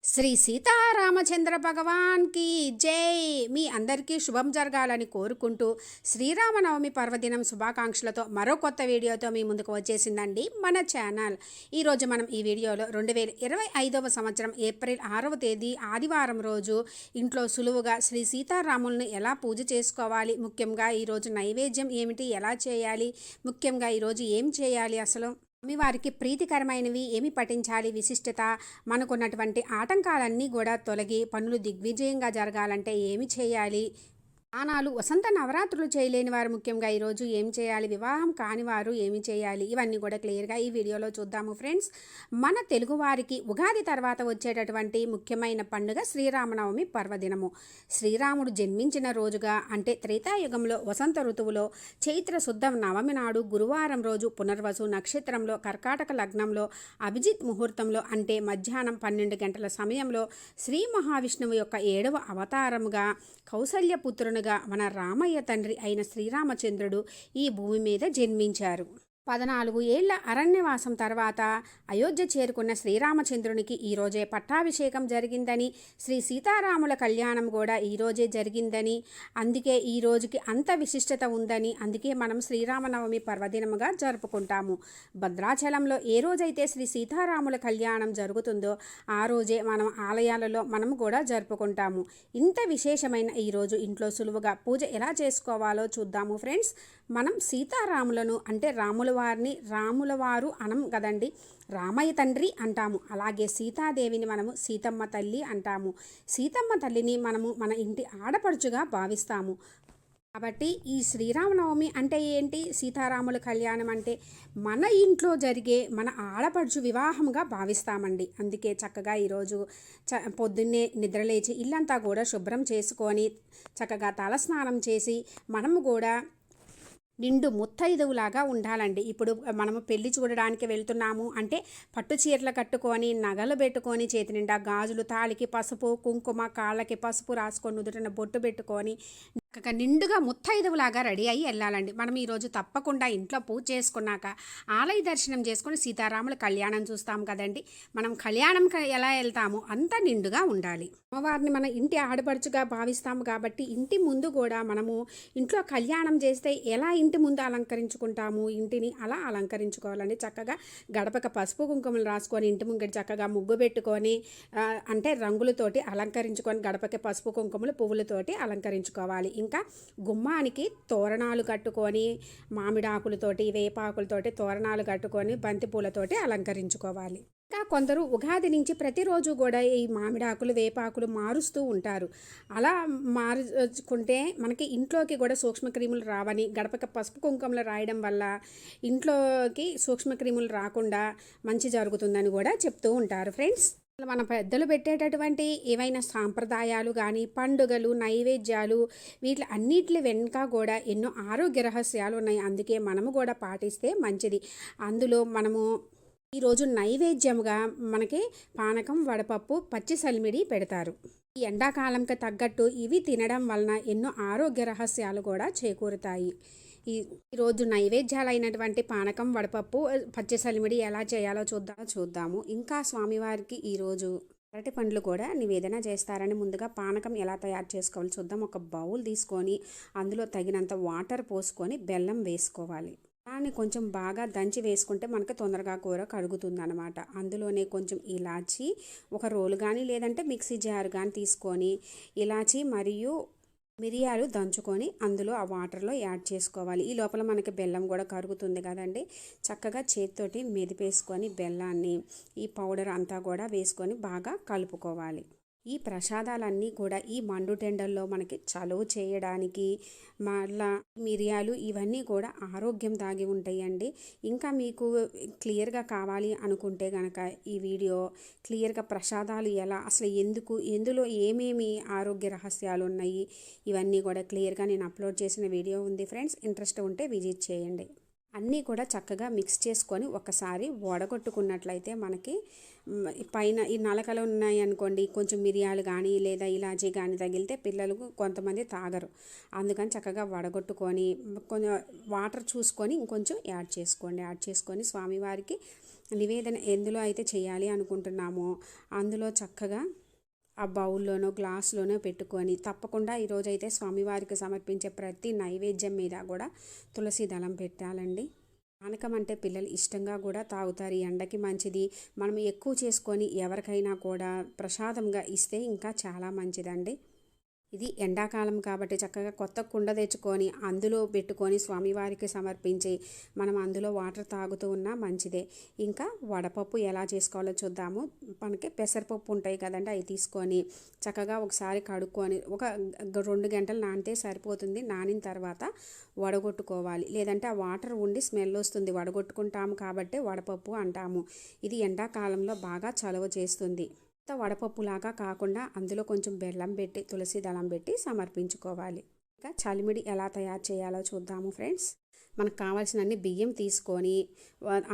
శ్రీ సీతారామచంద్ర భగవాన్కి జై. మీ అందరికీ శుభం జరగాలని కోరుకుంటూ శ్రీరామనవమి పర్వదినం శుభాకాంక్షలతో మరో కొత్త వీడియోతో మీ ముందుకు వచ్చేసిందండి మన ఛానల్. ఈరోజు మనం ఈ వీడియోలో 2025వ సంవత్సరం ఏప్రిల్ 6వ తేదీ ఆదివారం రోజు ఇంట్లో సులువుగా శ్రీ సీతారాములను ఎలా పూజ చేసుకోవాలి, ముఖ్యంగా ఈరోజు నైవేద్యం ఏమిటి, ఎలా చేయాలి, ముఖ్యంగా ఈరోజు ఏం చేయాలి, అసలు స్వామివారికి ప్రీతికరమైనవి ఏమి పఠించాలి, విశిష్టత, మనకున్నటువంటి ఆటంకాలన్నీ కూడా తొలగి పనులు దిగ్విజయంగా జరగాలంటే ఏమి చేయాలి, స్నానాలు, వసంత నవరాత్రులు చేయలేని వారు ముఖ్యంగా ఈరోజు ఏం చేయాలి, వివాహం కాని వారు ఏమి చేయాలి, ఇవన్నీ కూడా క్లియర్గా ఈ వీడియోలో చూద్దాము ఫ్రెండ్స్. మన తెలుగువారికి ఉగాది తర్వాత వచ్చేటటువంటి ముఖ్యమైన పండుగ శ్రీరామనవమి పర్వదినము. శ్రీరాముడు జన్మించిన రోజుగా అంటే త్రేతాయుగంలో వసంత ఋతువులో చైత్ర శుద్ధ నవమి నాడు గురువారం రోజు పునర్వసు నక్షత్రంలో కర్కాటక లగ్నంలో అభిజిత్ ముహూర్తంలో అంటే మధ్యాహ్నం 12 గంటల సమయంలో శ్రీ మహావిష్ణువు యొక్క 7వ అవతారముగా కౌసల్యపుత్రునిగా మన రామయ్య తండ్రి అయిన శ్రీరామచంద్రుడు ఈ భూమి మీద జన్మించారు. 14 ఏళ్ల అరణ్యవాసం తర్వాత అయోధ్య చేరుకున్న శ్రీరామచంద్రునికి ఈరోజే పట్టాభిషేకం జరిగిందని, శ్రీ సీతారాముల కళ్యాణం కూడా ఈరోజే జరిగిందని, అందుకే ఈ రోజుకి అంత విశిష్టత ఉందని, అందుకే మనం శ్రీరామనవమి పర్వదినముగా జరుపుకుంటాము. భద్రాచలంలో ఏ రోజైతే శ్రీ సీతారాముల కళ్యాణం జరుగుతుందో ఆ రోజే మనం ఆలయాలలో మనం కూడా జరుపుకుంటాము. ఇంత విశేషమైన ఈరోజు ఇంట్లో సులువుగా పూజ ఎలా చేసుకోవాలో చూద్దాము ఫ్రెండ్స్. మనం సీతారాములను అంటే రాముల వారు అనం కదండి, రామయ్య తండ్రి అంటాము. అలాగే సీతాదేవిని మనము సీతమ్మ తల్లి అంటాము. సీతమ్మ తల్లిని మనము మన ఇంటి ఆడపడుచుగా భావిస్తాము. కాబట్టి ఈ శ్రీరామనవమి అంటే ఏంటి, సీతారాముల కళ్యాణం అంటే మన ఇంట్లో జరిగే మన ఆడపడుచు వివాహంగా భావిస్తామండి. అందుకే చక్కగా ఈరోజు పొద్దున్నే నిద్రలేచి ఇల్లంతా కూడా శుభ్రం చేసుకొని చక్కగా తలస్నానం చేసి మనము కూడా నిండు ముత్తైదువులాగా ఉండాలండి. ఇప్పుడు మనము పెళ్లి చూడడానికి వెళ్తున్నాము అంటే పట్టు చీరలు కట్టుకొని, నగలు పెట్టుకొని, చేతి నిండా గాజులు, తాళికి పసుపు కుంకుమ, కాళ్ళకి పసుపు రాసుకొని, నుదుటిన బొట్టు పెట్టుకొని నిండుగా ముత్తైదువులాగా రెడీ అయ్యి వెళ్ళాలండి. మనం ఈరోజు తప్పకుండా ఇంట్లో పూజ చేసుకున్నాక ఆలయ దర్శనం చేసుకొని సీతారాముల కళ్యాణం చూస్తాం కదండి. మనం కళ్యాణం ఎలా వెళ్తామో అంత నిండుగా ఉండాలి. అమ్మవారిని మన ఇంటి ఆడపడుచుగా భావిస్తాము కాబట్టి ఇంటి ముందు కూడా మనము ఇంట్లో కళ్యాణం చేస్తే ఎలా ఇంటి ముందు అలంకరించుకుంటాము, ఇంటిని అలా అలంకరించుకోవాలండి. చక్కగా గడపక పసుపు కుంకుమలు రాసుకొని ఇంటి ముంగడి చక్కగా ముగ్గు పెట్టుకొని అంటే రంగులతోటి అలంకరించుకొని గడపకి పసుపు కుంకుమలు పువ్వులతోటి అలంకరించుకోవాలి. ఇంకా గుమ్మానికి తోరణాలు కట్టుకొని మామిడాకులతోటి వేపాకులతోటి తోరణాలు కట్టుకొని బంతిపూలతోటి అలంకరించుకోవాలి. ఇంకా కొందరు ఉగాది నుంచి ప్రతిరోజు కూడా ఈ మామిడాకులు వేపాకులు మారుస్తూ ఉంటారు. అలా మారుచుకుంటే మనకి ఇంట్లోకి కూడా సూక్ష్మక్రిములు రావని, గడపక పసుపు కుంకుమలు రాయడం వల్ల ఇంట్లోకి సూక్ష్మక్రిములు రాకుండా మంచి జరుగుతుందని కూడా చెప్తూ ఉంటారు ఫ్రెండ్స్. మన పెద్దలు పెట్టేటటువంటి ఏవైనా సాంప్రదాయాలు కానీ, పండుగలు, నైవేద్యాలు, వీటి అన్నిటి వెనుక కూడా ఎన్నో ఆరోగ్య రహస్యాలు ఉన్నాయి. అందుకే మనము కూడా పాటిస్తే మంచిది. అందులో మనము ఈరోజు నైవేద్యముగా మనకి పానకం, వడపప్పు, పచ్చి సలిమిడి పెడతారు. ఈ ఎండాకాలంకి తగ్గట్టు ఇవి తినడం వలన ఎన్నో ఆరోగ్య రహస్యాలు కూడా చేకూరుతాయి. ఈరోజు నైవేద్యాలైనటువంటి పానకం, వడపప్పు, పచ్చి సలిమిడి ఎలా చేయాలో చూద్దాము. ఇంకా స్వామివారికి ఈరోజు అరటి పండ్లు కూడా నివేదన చేస్తారని ముందుగా పానకం ఎలా తయారు చేసుకోవాలో చూద్దాం. ఒక బౌల్ తీసుకొని అందులో తగినంత వాటర్ పోసుకొని బెల్లం వేసుకోవాలి. దాన్ని కొంచెం బాగా దంచి వేసుకుంటే మనకు తొందరగా కూర కడుగుతుంది అనమాట. అందులోనే కొంచెం ఇలాచి ఒక రోలు కానీ లేదంటే మిక్సీ జార్ కానీ తీసుకొని ఇలాచి మరియు మిరియాలు దంచుకొని అందులో ఆ వాటర్లో యాడ్ చేసుకోవాలి. ఈ లోపల మనకి బెల్లం కూడా కరుగుతుంది కదండి. చక్కగా చేతితోటి మెదిపేసుకొని బెల్లాన్ని ఈ పౌడర్ అంతా కూడా వేసుకొని బాగా కలుపుకోవాలి. ఈ ప్రసాదాలన్నీ కూడా ఈ మండుటెండల్లో మనకి చలువ చేయడానికి, మళ్ళా మిరియాలు ఇవన్నీ కూడా ఆరోగ్యం దాగి ఉంటాయండి. ఇంకా మీకు క్లియర్గా కావాలి అనుకుంటే కనుక ఈ వీడియో క్లియర్గా ప్రసాదాలు ఎలా, అసలు ఎందులో ఏమేమి ఆరోగ్య రహస్యాలు ఉన్నాయి, ఇవన్నీ కూడా క్లియర్గా నేను అప్లోడ్ చేసిన వీడియో ఉంది ఫ్రెండ్స్. ఇంట్రెస్ట్ ఉంటే విజిట్ చేయండి. అన్నీ కూడా చక్కగా మిక్స్ చేసుకొని ఒకసారి వడగొట్టుకున్నట్లయితే మనకి పైన ఈ నలకలు ఉన్నాయి అనుకోండి, కొంచెం మిరియాలు కానీ లేదా ఇలాచీ కానీ తగిలితే పిల్లలకు కొంతమంది తాగరు. అందుకని చక్కగా వడగొట్టుకొని కొంచెం వాటర్ చూసుకొని ఇంకొంచెం యాడ్ చేసుకొని స్వామివారికి నివేదన ఎందులో అయితే చేయాలి అనుకుంటున్నామో అందులో చక్కగా ఆ బౌల్లోనో గ్లాస్లోనో పెట్టుకొని తప్పకుండా ఈరోజైతే స్వామివారికి సమర్పించే ప్రతి నైవేద్యం మీద కూడా తులసి దళం పెట్టాలండి. పానకం అంటే పిల్లలు ఇష్టంగా కూడా తాగుతారు. ఈ ఎండకి మంచిది. మనం ఎక్కువ చేసుకొని ఎవరికైనా కూడా ప్రసాదంగా ఇస్తే ఇంకా చాలా మంచిదండి. ఇది ఎండాకాలం కాబట్టి చక్కగా కొత్త కుండ తెచ్చుకొని అందులో పెట్టుకొని స్వామివారికి సమర్పించి మనం అందులో వాటర్ తాగుతూ ఉన్నా మంచిదే. ఇంకా వడపప్పు ఎలా చేసుకోవాలో చూద్దాము. మనకి పెసరపప్పు ఉంటాయి కదండి, అవి తీసుకొని చక్కగా ఒకసారి కడుక్కొని ఒక 2 గంటలు నానితే సరిపోతుంది. నానిన తర్వాత వడగొట్టుకోవాలి. లేదంటే ఆ వాటర్ ఉండి స్మెల్ వస్తుంది. వడగొట్టుకుంటాము కాబట్టి వడపప్పు అంటాము. ఇది ఎండాకాలంలో బాగా చలువ చేస్తుంది. వడపప్పులాగా కాకుండా అందులో కొంచెం బెల్లం పెట్టి తులసి దళం పెట్టి సమర్పించుకోవాలి. ఇంకా చలిమిడి ఎలా తయారు చేయాలో చూద్దాము ఫ్రెండ్స్. మనకు కావాల్సినన్ని బియ్యం తీసుకొని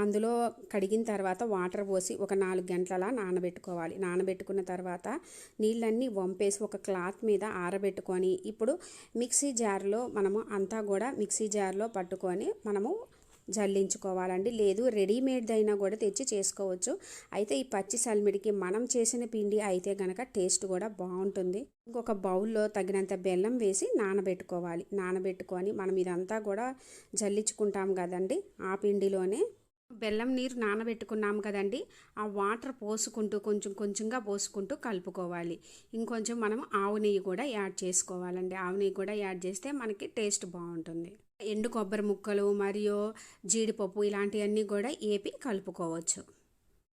అందులో కడిగిన తర్వాత వాటర్ పోసి ఒక 4 గంటల నానబెట్టుకోవాలి. నానబెట్టుకున్న తర్వాత నీళ్ళన్నీ వంపేసి ఒక క్లాత్ మీద ఆరబెట్టుకొని ఇప్పుడు మిక్సీ జార్లో మనము అంతా కూడా మిక్సీ జార్లో పట్టుకొని మనము జల్లించుకోవాలండి. లేదు రెడీమేడ్ అయినా కూడా తెచ్చి చేసుకోవచ్చు. అయితే ఈ పచ్చి సల్మిడికి మనం చేసిన పిండి అయితే గనక టేస్ట్ కూడా బాగుంటుంది. ఇంకొక బౌల్లో తగినంత బెల్లం వేసి నానబెట్టుకోవాలి. నానబెట్టుకొని మనం ఇదంతా కూడా జల్లించుకుంటాం కదండి, ఆ పిండిలోనే బెల్లం నీరు నానబెట్టుకున్నాం కదండి, ఆ వాటర్ పోసుకుంటూ కొంచెం కొంచెంగా పోసుకుంటూ కలుపుకోవాలి. ఇంకొంచెం మనం ఆవు నెయ్యి కూడా యాడ్ చేసుకోవాలండి. ఆవు నెయ్యి కూడా యాడ్ చేస్తే మనకి టేస్ట్ బాగుంటుంది. ఎండు కొబ్బరి ముక్కలు మరియు జీడిపప్పు ఇలాంటివన్నీ కూడా ఏపి కలుపుకోవచ్చు.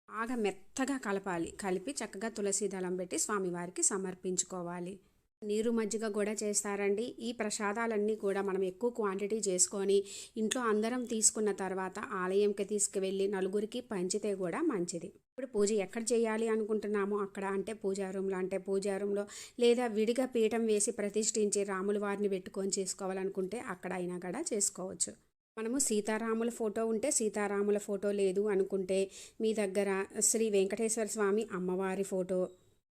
బాగా మెత్తగా కలపాలి. కలిపి చక్కగా తులసి దళం పెట్టి స్వామివారికి సమర్పించుకోవాలి. నీరు మజ్జిగ కూడా చేస్తారండి. ఈ ప్రసాదాలన్నీ కూడా మనం ఎక్కువ క్వాంటిటీ చేసుకొని ఇంట్లో అందరం తీసుకున్న తర్వాత ఆలయంకి తీసుకువెళ్ళి నలుగురికి పంచితే కూడా మంచిది. ఇప్పుడు పూజ ఎక్కడ చేయాలి అనుకుంటున్నామో అక్కడ, అంటే పూజా రూమ్లో లేదా విడిగా పీఠం వేసి ప్రతిష్ఠించి రాముల వారిని పెట్టుకొని చేసుకోవాలనుకుంటే అక్కడ అయినా కూడా చేసుకోవచ్చు. మనము సీతారాముల ఫోటో ఉంటే సీతారాముల ఫోటో, లేదు అనుకుంటే మీ దగ్గర శ్రీ వెంకటేశ్వర స్వామి అమ్మవారి ఫోటో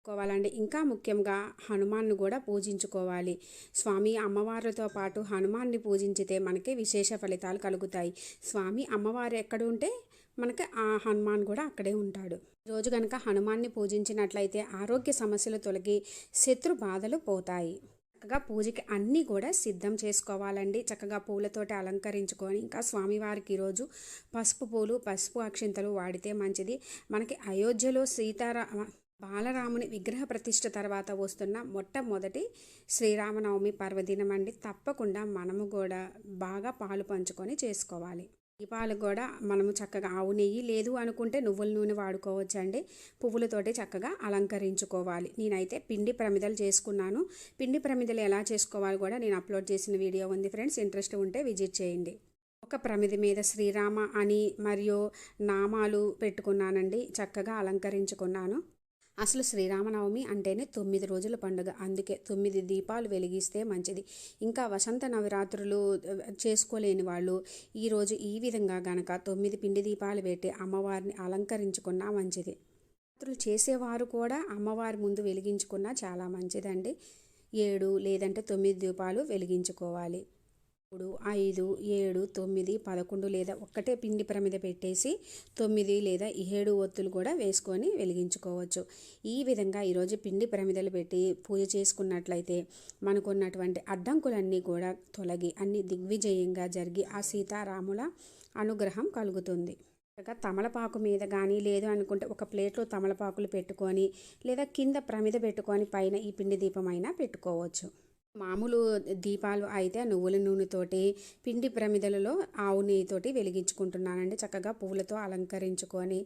కోవాలండి. ఇంకా ముఖ్యంగా హనుమాన్ను కూడా పూజించుకోవాలి. స్వామి అమ్మవారితో పాటు హనుమాన్ని పూజించితే మనకి విశేష ఫలితాలు కలుగుతాయి. స్వామి అమ్మవారు ఎక్కడ ఉంటే మనకి ఆ హనుమాన్ కూడా అక్కడే ఉంటాడు. రోజు కనుక హనుమాన్ని పూజించినట్లయితే ఆరోగ్య సమస్యలు తొలగి శత్రు బాధలు పోతాయి. చక్కగా పూజకి అన్నీ కూడా సిద్ధం చేసుకోవాలండి. చక్కగా పూలతోటి అలంకరించుకొని ఇంకా స్వామివారికి ఈరోజు పసుపు పూలు, పసుపు అక్షింతలు వాడితే మంచిది. మనకి అయోధ్యలో బాలరాముని విగ్రహ ప్రతిష్ఠ తర్వాత వస్తున్న మొట్టమొదటి శ్రీరామనవమి పర్వదినం అండి. తప్పకుండా మనము కూడా బాగా పాలు పంచుకొని చేసుకోవాలి. ఈ పాలు కూడా మనము చక్కగా ఆవు నెయ్యి, లేదు అనుకుంటే నువ్వుల నూనె వాడుకోవచ్చండి. పువ్వులతోటి చక్కగా అలంకరించుకోవాలి. నేనైతే పిండి ప్రమిదలు చేసుకున్నాను. పిండి ప్రమిదలు ఎలా చేసుకోవాలి కూడా నేను అప్లోడ్ చేసిన వీడియో ఉంది ఫ్రెండ్స్, ఇంట్రెస్ట్ ఉంటే విజిట్ చేయండి. ఒక ప్రమిది మీద శ్రీరామ అని మరియు నామాలు పెట్టుకున్నానండి. చక్కగా అలంకరించుకున్నాను. అసలు శ్రీరామనవమి అంటేనే 9 రోజుల పండుగ. అందుకే 9 దీపాలు వెలిగిస్తే మంచిది. ఇంకా వసంత నవరాత్రులు చేసుకోలేని వాళ్ళు ఈరోజు ఈ విధంగా గనక 9 పిండి దీపాలు పెట్టి అమ్మవారిని అలంకరించుకున్నా మంచిది. నవరాత్రులు చేసేవారు కూడా అమ్మవారి ముందు వెలిగించుకున్నా చాలా మంచిదండి. 7 లేదంటే 9 దీపాలు వెలిగించుకోవాలి. 3, 5, 7, 9, 11 లేదా ఒక్కటే పిండి ప్రమిద పెట్టేసి 9 లేదా 7 ఒత్తులు కూడా వేసుకొని వెలిగించుకోవచ్చు. ఈ విధంగా ఈరోజు పిండి ప్రమిదలు పెట్టి పూజ చేసుకున్నట్లయితే మనకున్నటువంటి అడ్డంకులన్నీ కూడా తొలగి అన్ని దిగ్విజయంగా జరిగి ఆ సీతారాముల అనుగ్రహం కలుగుతుంది. తమలపాకు మీద కానీ, లేదు అనుకుంటే ఒక ప్లేట్లో తమలపాకులు పెట్టుకొని లేదా కింద ప్రమిద పెట్టుకొని పైన ఈ పిండి దీపమైనా పెట్టుకోవచ్చు. మామూలు దీపాలు అయితే నువ్వుల నూనెతోటి, పిండి ప్రమిదలలో ఆవు నెయ్యితోటి వెలిగించుకుంటున్నానండి. చక్కగా పువ్వులతో అలంకరించుకొని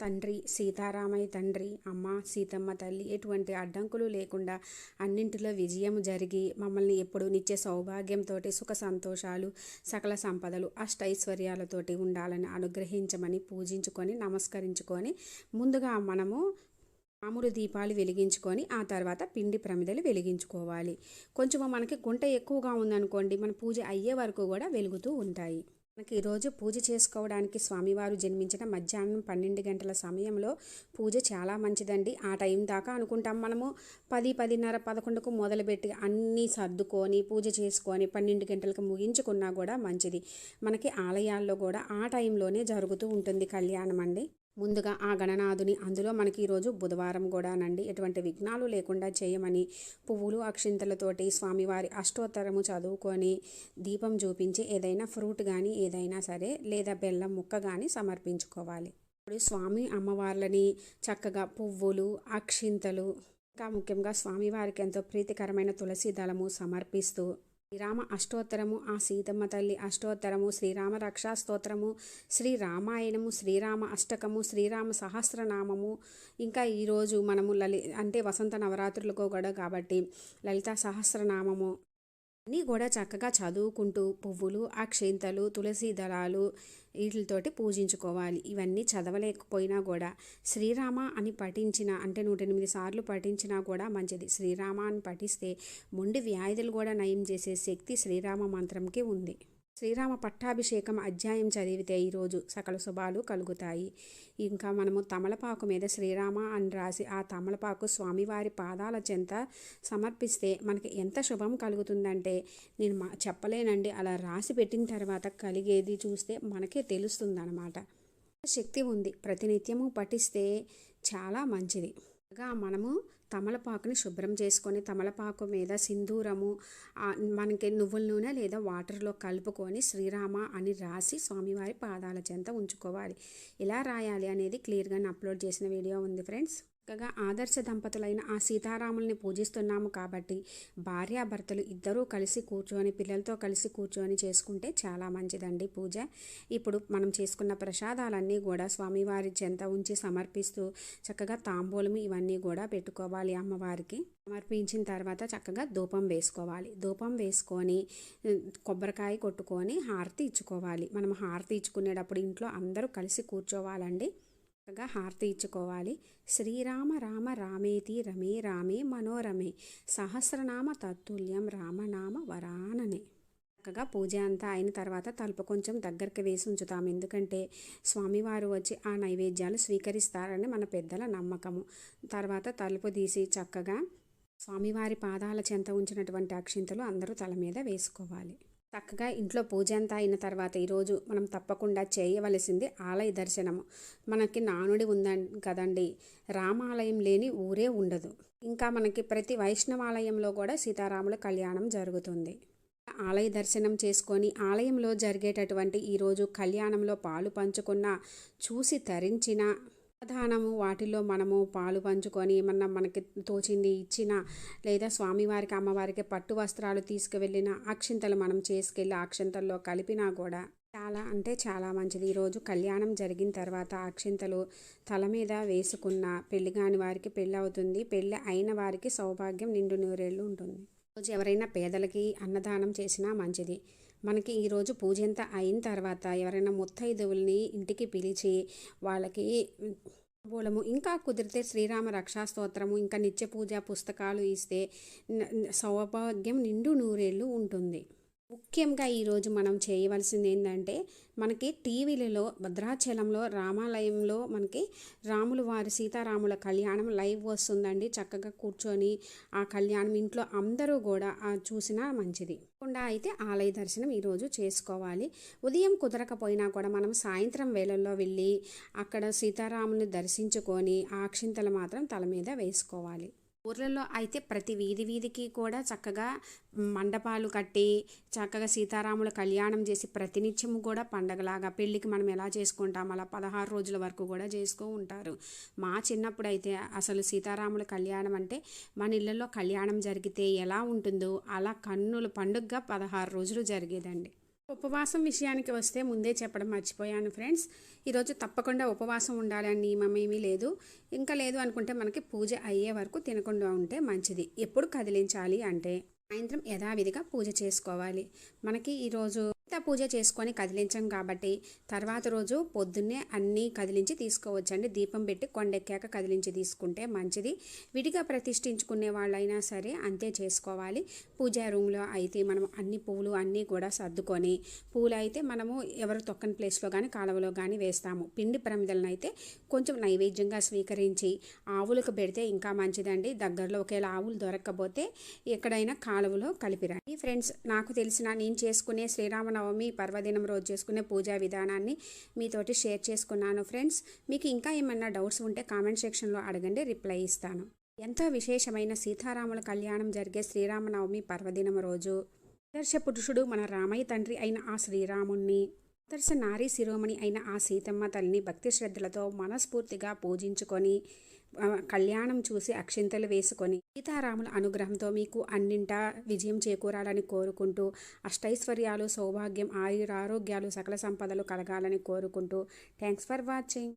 తండ్రి సీతారామయ్య తండ్రి, అమ్మ సీతమ్మ తల్లి ఎటువంటి అడ్డంకులు లేకుండా అన్నింటిలో విజయం జరిగి మమ్మల్ని ఎప్పుడు నిత్య సౌభాగ్యంతో, సుఖ సంతోషాలు, సకల సంపదలు, అష్టైశ్వర్యాలతోటి ఉండాలని అనుగ్రహించమని పూజించుకొని నమస్కరించుకొని ముందుగా మనము మామూలు దీపాలు వెలిగించుకొని ఆ తర్వాత పిండి ప్రమిదలు వెలిగించుకోవాలి. కొంచెం మనకి గుంట ఎక్కువగా ఉందనుకోండి, మన పూజ అయ్యే వరకు కూడా వెలుగుతూ ఉంటాయి. మనకి ఈరోజు పూజ చేసుకోవడానికి స్వామివారు జన్మించిన మధ్యాహ్నం 12 గంటల సమయంలో పూజ చాలా మంచిదండి. ఆ టైం దాకా అనుకుంటాం మనము 10, 10:30, 11కు మొదలుపెట్టి అన్నీ సర్దుకొని పూజ చేసుకొని 12 గంటలకు ముగించుకున్నా కూడా మంచిది. మనకి ఆలయాల్లో కూడా ఆ టైంలోనే జరుగుతూ ఉంటుంది కళ్యాణం అండి. ముందుగా ఆ గణనాథుని అందులో మనకి ఈరోజు బుధవారం కూడానండి ఎటువంటి విఘ్నాలు లేకుండా చేయమని పువ్వులు అక్షింతలతోటి స్వామివారి అష్టోత్తరము చదువుకొని దీపం చూపించి ఏదైనా ఫ్రూట్ కానీ ఏదైనా సరే లేదా బెల్లం ముక్క కానీ సమర్పించుకోవాలి. ఇప్పుడు స్వామి అమ్మవార్లని చక్కగా పువ్వులు అక్షింతలు ఇంకా ముఖ్యంగా స్వామివారికి ఎంతో ప్రీతికరమైన తులసి దళము సమర్పిస్తూ శ్రీరామ అష్టోత్తరము, ఆ సీతమ్మ తల్లి అష్టోత్తరము, శ్రీరామ రక్షా స్తోత్రము, శ్రీరామాయణము, శ్రీరామ అష్టకము, శ్రీరామ సహస్రనామము, ఇంకా ఈరోజు మనము అంటే వసంత నవరాత్రులకు కూడా కాబట్టి లలిత సహస్రనామము అన్నీ కూడా చక్కగా చదువుకుంటూ పువ్వులు అక్షింతలు తులసి దళాలు వీటితోటి పూజించుకోవాలి. ఇవన్నీ చదవలేకపోయినా కూడా శ్రీరామ అని పఠించిన అంటే 108 సార్లు పఠించినా కూడా మంచిది. శ్రీరామ అని పఠిస్తే మొండి వ్యాధులు కూడా నయం చేసే శక్తి శ్రీరామ మంత్రంకి ఉంది. శ్రీరామ పట్టాభిషేకం అధ్యాయం చదివితే ఈరోజు సకల శుభాలు కలుగుతాయి. ఇంకా మనము తమలపాకు మీద శ్రీరామ అని రాసి ఆ తమలపాకు స్వామివారి పాదాల చెంత సమర్పిస్తే మనకి ఎంత శుభం కలుగుతుందంటే నేను చెప్పలేనండి. అలా రాసి పెట్టిన తర్వాత కలిగేది చూస్తే మనకే తెలుస్తుందన్నమాట. శక్తి ఉంది. ప్రతినిత్యము పఠిస్తే చాలా మంచిది. మనము తమలపాకుని శుభ్రం చేసుకొని తమలపాకు మీద సింధూరము మనకి నువ్వుల నూనె లేదా వాటర్లో కలుపుకొని శ్రీరామ అని రాసి స్వామివారి పాదాల చెంత ఉంచుకోవాలి. ఇలా రాయాలి అనేది క్లియర్గా అప్లోడ్ చేసిన వీడియో ఉంది ఫ్రెండ్స్. చక్కగా ఆదర్శ దంపతులైన ఆ సీతారాముల్ని పూజిస్తున్నాము కాబట్టి భార్యాభర్తలు ఇద్దరూ కలిసి కూర్చొని పిల్లలతో కలిసి కూర్చొని చేసుకుంటే చాలా మంచిదండి పూజ. ఇప్పుడు మనం చేసుకున్న ప్రసాదాలన్నీ కూడా స్వామివారి చెంత ఉంచి సమర్పిస్తూ చక్కగా తాంబూలము ఇవన్నీ కూడా పెట్టుకోవాలి. అమ్మవారికి సమర్పించిన తర్వాత చక్కగా ధూపం వేసుకోవాలి. ధూపం వేసుకొని కొబ్బరికాయ కొట్టుకొని హారతి ఇచ్చుకోవాలి. మనం హారతి ఇచ్చుకునేటప్పుడు ఇంట్లో అందరూ కలిసి కూర్చోవాలండి. చక్కగా హారతి ఇచ్చుకోవాలి. శ్రీరామ రామ రామేతి రమే రామే మనోరమే సహస్రనామ తత్తుల్యం రామనామ వరాననే. చక్కగా పూజ అంతా అయిన తర్వాత తలుపు కొంచెం దగ్గరికి వేసి ఉంచుతాము. ఎందుకంటే స్వామివారు వచ్చి ఆ నైవేద్యాలు స్వీకరిస్తారని మన పెద్దల నమ్మకము. తర్వాత తలుపు తీసి చక్కగా స్వామివారి పాదాల చెంత ఉంచినటువంటి అక్షింతలు అందరూ తల మీద వేసుకోవాలి. చక్కగా ఇంట్లో పూజ అంతా అయిన తర్వాత ఈరోజు మనం తప్పకుండా చేయవలసింది ఆలయ దర్శనము. మనకి నానుడి ఉందని కదండి, రామాలయం లేని ఊరే ఉండదు. ఇంకా మనకి ప్రతి వైష్ణవాలయంలో కూడా సీతారాముల కళ్యాణం జరుగుతుంది. ఆలయ దర్శనం చేసుకొని ఆలయంలో జరిగేటటువంటి ఈరోజు కళ్యాణంలో పాలు పంచుకున్న చూసి తరించిన దానము వాటిల్లో మనము పాలు పంచుకొని ఏమన్నా మనకి తోచింది ఇచ్చిన లేదా స్వామివారికి అమ్మవారికి పట్టు వస్త్రాలు తీసుకువెళ్ళిన అక్షింతలు మనం చేసుకెళ్ళి అక్షింతల్లో కలిపినా కూడా చాలా అంటే చాలా మంచిది. ఈరోజు కళ్యాణం జరిగిన తర్వాత అక్షింతలు తల మీద వేసుకున్న పెళ్లి కాని వారికి పెళ్ళి అవుతుంది. పెళ్ళి అయిన వారికి సౌభాగ్యం నిండు నూరేళ్ళు ఉంటుంది. ఈరోజు ఎవరైనా పేదలకి అన్నదానం చేసినా మంచిది. మనకి ఈరోజు పూజ అంతా అయిన తర్వాత ఎవరైనా ముత్తైదువుల్ని ఇంటికి పిలిచి వాళ్ళకి మూలము ఇంకా కుదిరితే శ్రీరామ రక్షా స్తోత్రము ఇంకా నిత్య పూజ పుస్తకాలు ఇస్తే సౌభాగ్యం నిండు నూరేళ్ళు ఉంటుంది. ముఖ్యంగా ఈరోజు మనం చేయవలసింది ఏంటంటే మనకి టీవీలలో భద్రాచలంలో రామాలయంలో మనకి రాముల వారి సీతారాముల కళ్యాణం లైవ్ వస్తుందండి. చక్కగా కూర్చొని ఆ కళ్యాణం ఇంట్లో అందరూ కూడా చూసినా మంచిది. కాకుండా అయితే ఆలయ దర్శనం ఈరోజు చేసుకోవాలి. ఉదయం కుదరకపోయినా కూడా మనం సాయంత్రం వేళల్లో వెళ్ళి అక్కడ సీతారాముని దర్శించుకొని ఆ అక్షింతలు మాత్రం తల మీద వేసుకోవాలి. ఊర్లలో అయితే ప్రతి వీధికి కూడా చక్కగా మండపాలు కట్టి చక్కగా సీతారాముల కళ్యాణం చేసి ప్రతినిత్యము కూడా పండగలాగా పెళ్ళికి మనం ఎలా చేసుకుంటాం అలా 16 రోజుల వరకు కూడా చేసుకో ఉంటారు. మా చిన్నప్పుడు అయితే అసలు సీతారాముల కళ్యాణం అంటే మన ఇళ్ళల్లో కళ్యాణం జరిగితే ఎలా ఉంటుందో అలా కన్నుల పండుగగా 16 రోజులు జరిగేదండి. ఉపవాసం విషయానికి వస్తే ముందే చెప్పడం మర్చిపోయాను ఫ్రెండ్స్. ఈరోజు తప్పకుండా ఉపవాసం ఉండాలని నియమం ఏమీ లేదు. ఇంకా లేదు అనుకుంటే మనకి పూజ అయ్యే వరకు తినకుండా ఉంటే మంచిది. ఎప్పుడు కదిలించాలి అంటే సాయంత్రం యథావిధిగా పూజ చేసుకోవాలి. మనకి ఈరోజు ఇంత పూజ చేసుకొని కదిలించాం కాబట్టి తర్వాత రోజు పొద్దున్నే అన్నీ కదిలించి తీసుకోవచ్చండి. దీపం పెట్టి కొండెక్కాక కదిలించి తీసుకుంటే మంచిది. విడిగా ప్రతిష్ఠించుకునే వాళ్ళైనా సరే అంతే చేసుకోవాలి. పూజా రూమ్లో అయితే మనం అన్ని పువ్వులు అన్నీ కూడా సర్దుకొని, పూలు అయితే మనము ఎవరు తొక్కని ప్లేస్లో కానీ కాలువలో కానీ వేస్తాము. పిండి ప్రమిదలను అయితే కొంచెం నైవేద్యంగా స్వీకరించి ఆవులకు పెడితే ఇంకా మంచిదండి. దగ్గరలో ఒకవేళ ఆవులు దొరక్కపోతే ఎక్కడైనా కాలువలో కలిపిరండి. ఫ్రెండ్స్, నాకు తెలిసిన నేను చేసుకునే శ్రీరామనవమి పర్వదినం రోజు చేసుకునే పూజా విధానాన్ని మీతోటి షేర్ చేసుకున్నాను. ఫ్రెండ్స్, మీకు ఇంకా ఏమన్నా డౌట్స్ ఉంటే కామెంట్ సెక్షన్లో అడగండి, రిప్లై ఇస్తాను. ఎంతో విశేషమైన సీతారాముల కళ్యాణం జరిగే శ్రీరామనవమి పర్వదినం రోజు ఆదర్శ పురుషుడు మన రామయ్య తండ్రి అయిన ఆ శ్రీరాముణ్ణి, ఆదర్శ నారీ శిరోమణి అయిన ఆ సీతమ్మ తల్లిని భక్తి శ్రద్ధలతో మనస్ఫూర్తిగా పూజించుకొని కళ్యాణం చూసి అక్షింతలు వేసుకొని సీతారాముల అనుగ్రహంతో మీకు అన్నింటా విజయం చేకూరాలని కోరుకుంటూ, అష్టైశ్వర్యాలు, సౌభాగ్యం, ఆయురారోగ్యాలు, సకల సంపదలు కలగాలని కోరుకుంటూ, థ్యాంక్స్ ఫర్ వాచింగ్.